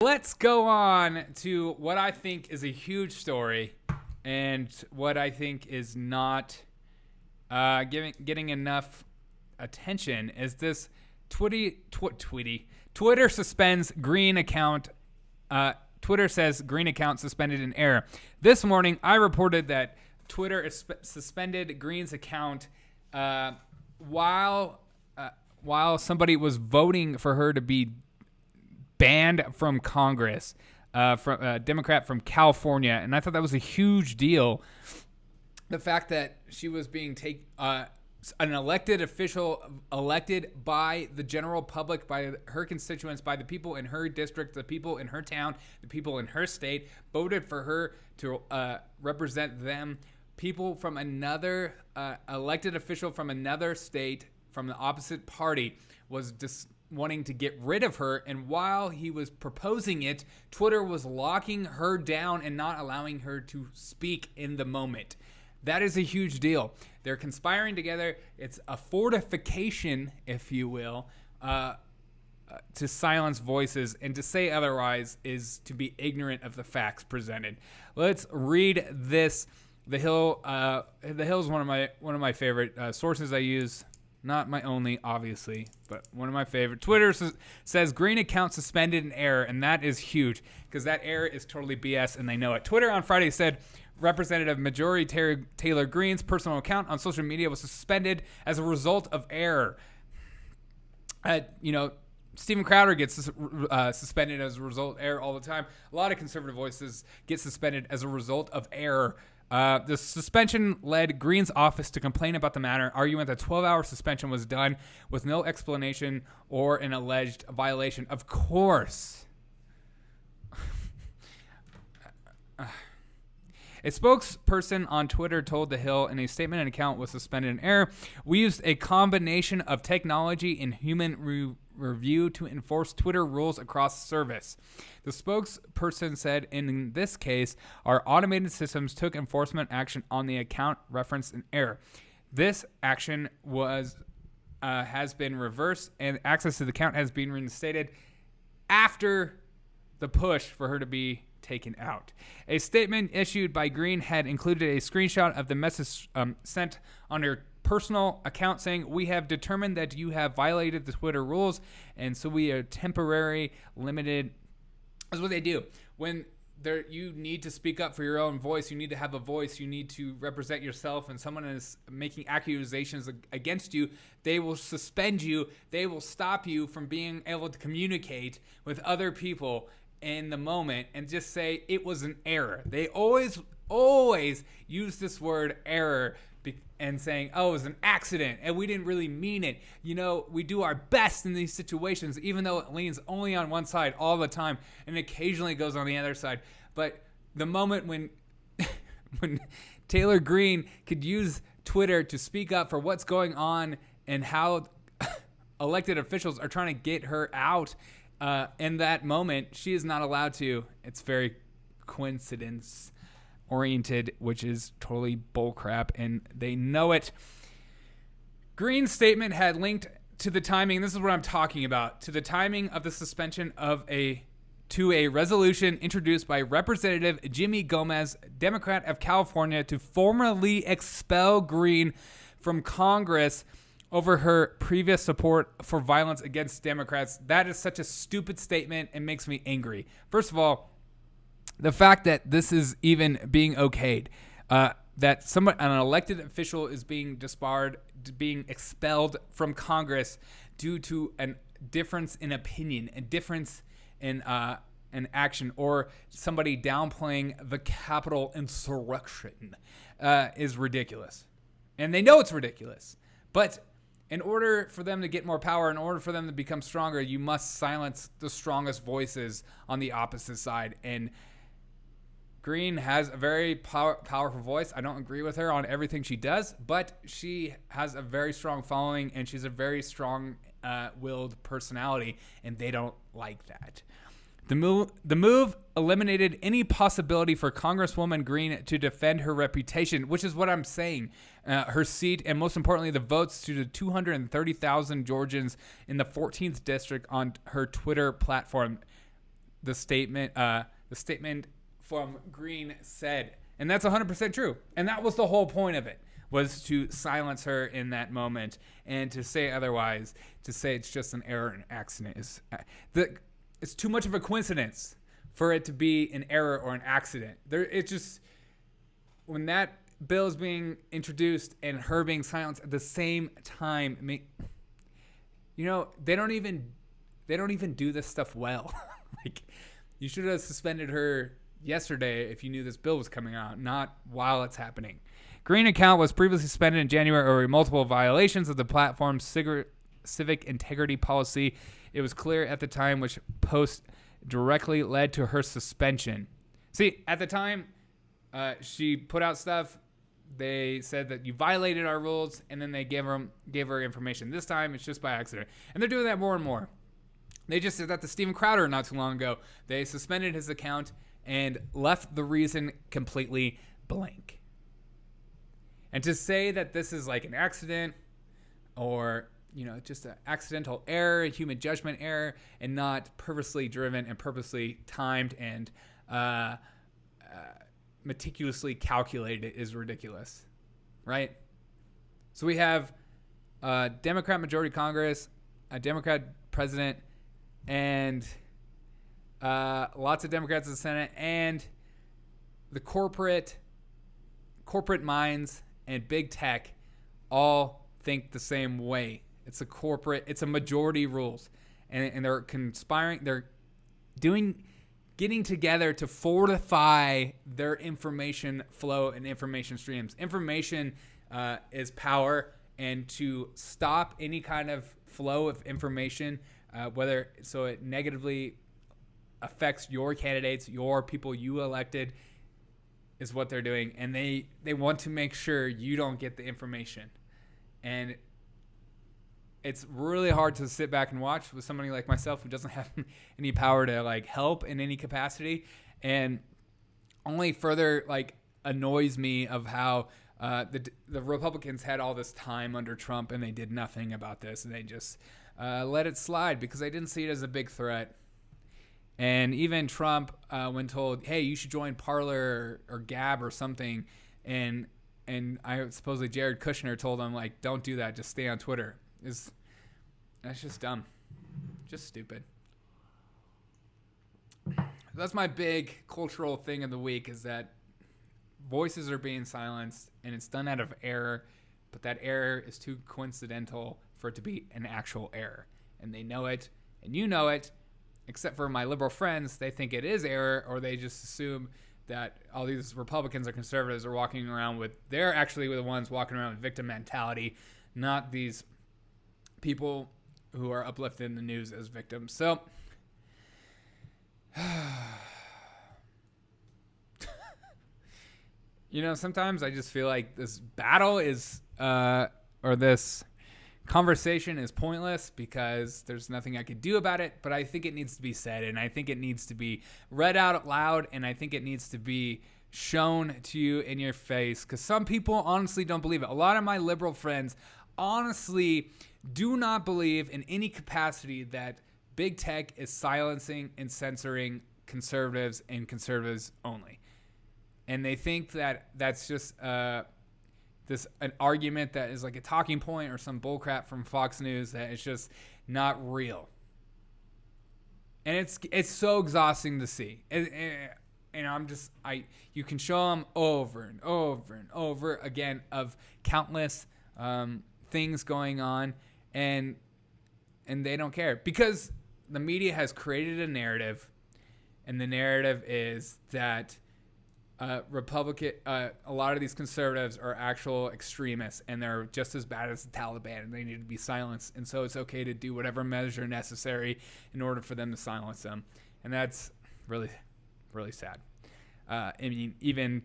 Let's go on to what I think is a huge story and what I think is not getting enough attention is this Twitter suspends Greene account. Twitter says Greene account suspended in error. This morning, I reported that Twitter suspended Greene's account while somebody was voting for her to be banned from Congress, from a Democrat from California, and I thought that was a huge deal. The fact that she was being an elected official, elected by the general public, by her constituents, by the people in her district, the people in her town, the people in her state, voted for her to represent them. People from another elected official from another state, from the opposite party, was wanting to get rid of her, and while he was proposing it, Twitter was locking her down and not allowing her to speak in the moment. That is a huge deal. They're conspiring together. It's a fortification, if you will, to silence voices, and to say otherwise is to be ignorant of the facts presented. Let's read this. The Hill is one of my favorite sources I use. Not my only, obviously, but one of my favorite. Twitter says Greene account suspended in error, and that is huge because that error is totally BS, and they know it. Twitter on Friday said Representative Majorie Taylor Greene's personal account on social media was suspended as a result of error. Steven Crowder gets suspended as a result of error all the time. A lot of conservative voices get suspended as a result of error. The suspension led Greene's office to complain about the matter, arguing that the 12-hour suspension was done with no explanation or an alleged violation. Of course. A spokesperson on Twitter told The Hill in a statement an account was suspended in error. We used a combination of technology and human review to enforce Twitter rules across service. The spokesperson said, in this case, our automated systems took enforcement action on the account referenced in error. This action has been reversed, and access to the account has been reinstated after the push for her to be taken out. A statement issued by Greene had included a screenshot of the message sent on her personal account saying, we have determined that you have violated the Twitter rules, and so we are temporarily limited. That's what they do. When you need to speak up for your own voice, you need to have a voice, you need to represent yourself, and someone is making accusations against you, they will suspend you, they will stop you from being able to communicate with other people in the moment and just say it was an error. They always use this word error and saying, oh, it was an accident and we didn't really mean it. We do our best in these situations, even though it leans only on one side all the time and occasionally goes on the other side. But the moment when Taylor Greene could use Twitter to speak up for what's going on and how elected officials are trying to get her out, in that moment, she is not allowed to. It's very coincidence oriented, which is totally bullcrap, and they know it. Greene's statement had linked to the timing. This is what I'm talking about. To the timing of the suspension to a resolution introduced by Representative Jimmy Gomez, Democrat of California, to formally expel Greene from Congress over her previous support for violence against Democrats. That is such a stupid statement and makes me angry. First of all, the fact that this is even being okayed, that an elected official is being disbarred, being expelled from Congress due to a difference in opinion, a difference in action, or somebody downplaying the Capitol insurrection, is ridiculous. And they know it's ridiculous. But in order for them to get more power, in order for them to become stronger, you must silence the strongest voices on the opposite side. And Greene has a very powerful voice. I don't agree with her on everything she does, but she has a very strong following, and she's a very strong-willed personality, and they don't like that. The move eliminated any possibility for Congresswoman Greene to defend her reputation, which is what I'm saying, her seat, and most importantly, the votes to the 230,000 Georgians in the 14th district on her Twitter platform. the statement from Greene said. And that's 100% true. And that was the whole point of it, was to silence her in that moment. And to say otherwise, to say it's just an error and accident, it's too much of a coincidence for it to be an error or an accident. When that bill is being introduced and her being silenced at the same time, they don't even do this stuff well. Like, you should have suspended her yesterday if you knew this bill was coming out, not while it's happening. Greene account was previously suspended in January over multiple violations of the platform's civic integrity policy. It was clear at the time which post directly led to her suspension. See, at the time, she put out stuff. They said that you violated our rules, and then they gave her information. This time, it's just by accident. And they're doing that more and more. They just did that to Steven Crowder not too long ago. They suspended his account and left the reason completely blank. And to say that this is like an accident or, just an accidental error, a human judgment error, and not purposely driven and purposely timed and meticulously calculated is ridiculous, right? So we have a Democrat majority Congress, a Democrat president, and lots of Democrats in the Senate, and the corporate minds and big tech all think the same way. It's a majority rules, and they're conspiring. They're getting together to fortify their information flow and information streams. Information is power, and to stop any kind of flow of information, whether so it negatively affects your candidates, your people you elected, is what they're doing. And they want to make sure you don't get the information. And it's really hard to sit back and watch with somebody like myself who doesn't have any power to help in any capacity, and only further annoys me of how the Republicans had all this time under Trump and they did nothing about this, and they just let it slide because they didn't see it as a big threat. And even Trump, when told, "Hey, you should join Parler or Gab or something," and supposedly Jared Kushner told him "Don't do that, just stay on Twitter." That's just dumb, just stupid. That's my big cultural thing of the week, is that voices are being silenced, and it's done out of error, but that error is too coincidental for it to be an actual error, and they know it, and you know it. Except for my liberal friends, they think it is error, or they just assume that all these Republicans or conservatives are walking around they're actually the ones walking around with victim mentality, not these people who are uplifted in the news as victims. So, sometimes I just feel like this battle is, or this conversation is pointless because there's nothing I could do about it, but I think it needs to be said, and I think it needs to be read out loud, and I think it needs to be shown to you in your face, because some people honestly don't believe it. A lot of my liberal friends honestly do not believe in any capacity that big tech is silencing and censoring conservatives and conservatives only. And they think that that's just an argument that is like a talking point or some bullcrap from Fox News that is just not real. And it's so exhausting to see. And you can show them over and over and over again of countless things going on, and they don't care because the media has created a narrative, and the narrative is that a lot of these conservatives are actual extremists, and they're just as bad as the Taliban, and they need to be silenced. And so it's okay to do whatever measure necessary in order for them to silence them. And that's really, really sad. Even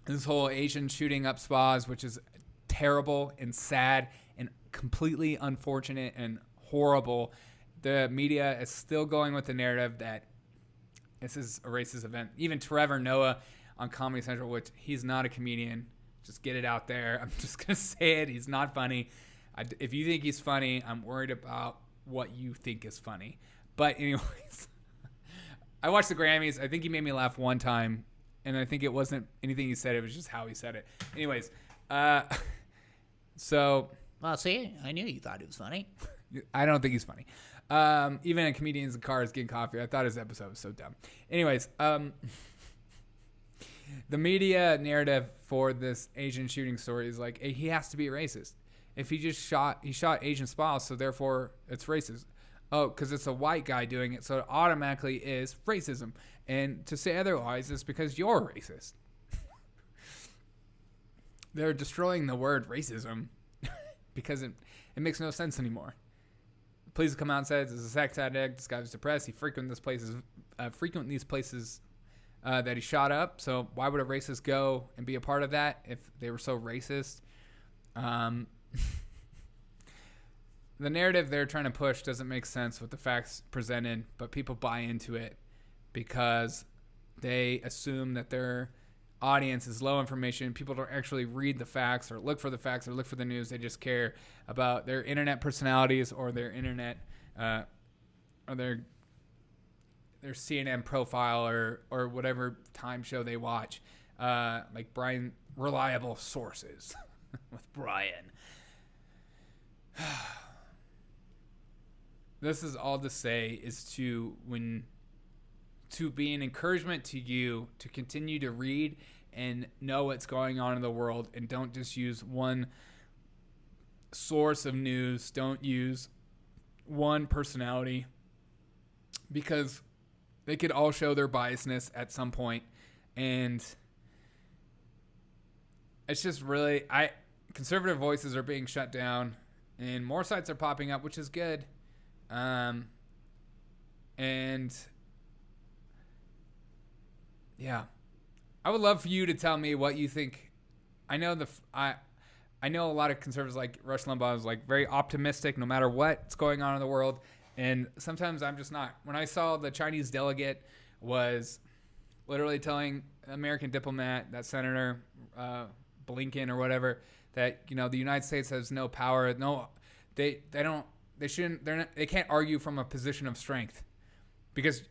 this whole Asian shooting up spas, which is terrible and sad and completely unfortunate and horrible, the media is still going with the narrative that this is a racist event. Even Trevor Noah on Comedy Central, which he's not a comedian. Just get it out there. I'm just going to say it. He's not funny. If you think he's funny, I'm worried about what you think is funny. But anyways, I watched the Grammys. I think he made me laugh one time, and I think it wasn't anything he said. It was just how he said it. Anyways, so. Well, see, I knew you thought it was funny. I don't think he's funny. Even in comedians in cars getting coffee, I thought his episode was so dumb. Anyways, the media narrative for this Asian shooting story is like, hey, he has to be racist. If he shot Asian spouse, so therefore it's racist. Oh, because it's a white guy doing it, so it automatically is racism. And to say otherwise is because you're racist. They're destroying the word racism because it makes no sense anymore. The police have come out and said this is a sex addict. This guy was depressed. He frequented these places that he shot up. So why would a racist go and be a part of that if they were so racist? The narrative they're trying to push doesn't make sense with the facts presented, but people buy into it because they assume that their audience is low information. People don't actually read the facts or look for the facts or look for the news. They just care about their internet personalities or their internet or their CNN profile or whatever time show they watch. Like Brian, reliable sources with Brian. This is all to say is to be an encouragement to you to continue to read and know what's going on in the world, and don't just use one source of news. Don't use one personality, because they could all show their biasness at some point, and it's just really conservative voices are being shut down and more sites are popping up, which is good. And yeah, I would love for you to tell me what you think. I know I know a lot of conservatives, like Rush Limbaugh, is like very optimistic no matter what's going on in the world, and sometimes I'm just not. When I saw the Chinese delegate was literally telling American diplomat, that Senator Blinken or whatever, that the United States has no power. No, they can't argue from a position of strength, because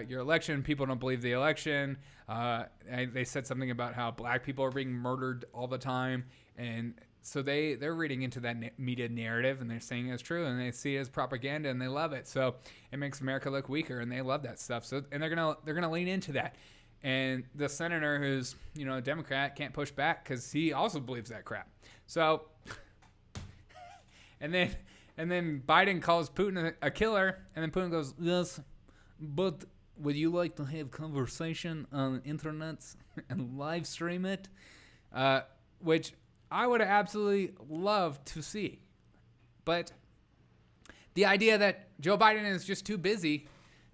your election, people don't believe the election. They said something about how black people are being murdered all the time, and so they're reading into that media narrative, and they're saying it's true, and they see it as propaganda, and they love it. So it makes America look weaker, and they love that stuff. So they're gonna lean into that. And the senator, who's a Democrat, can't push back because he also believes that crap. So, and then Biden calls Putin a killer, and then Putin goes, "Yes, but would you like to have conversation on the internet and live stream it?" Which I would absolutely love to see. But the idea that Joe Biden is just too busy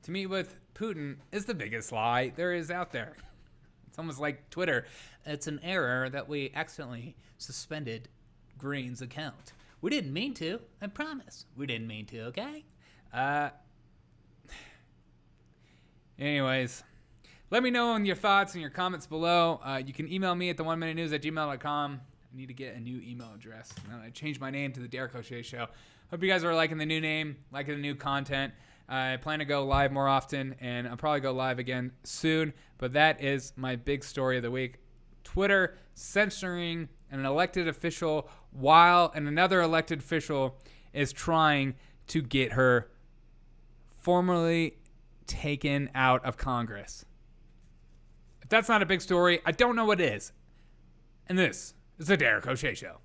to meet with Putin is the biggest lie there is out there. It's almost like Twitter. It's an error that we accidentally suspended Greene's account. We didn't mean to. I promise. We didn't mean to, okay? Anyways, let me know your thoughts and your comments below. You can email me at theoneminutenews@gmail.com. I need to get a new email address. I changed my name to the Derek O'Shea Show. Hope you guys are liking the new name, liking the new content. I plan to go live more often, and I'll probably go live again soon. But that is my big story of the week. Twitter censoring an elected official while another elected official is trying to get her formally taken out of Congress. If that's not a big story, I don't know what is. And this is the Derek O'Shea Show.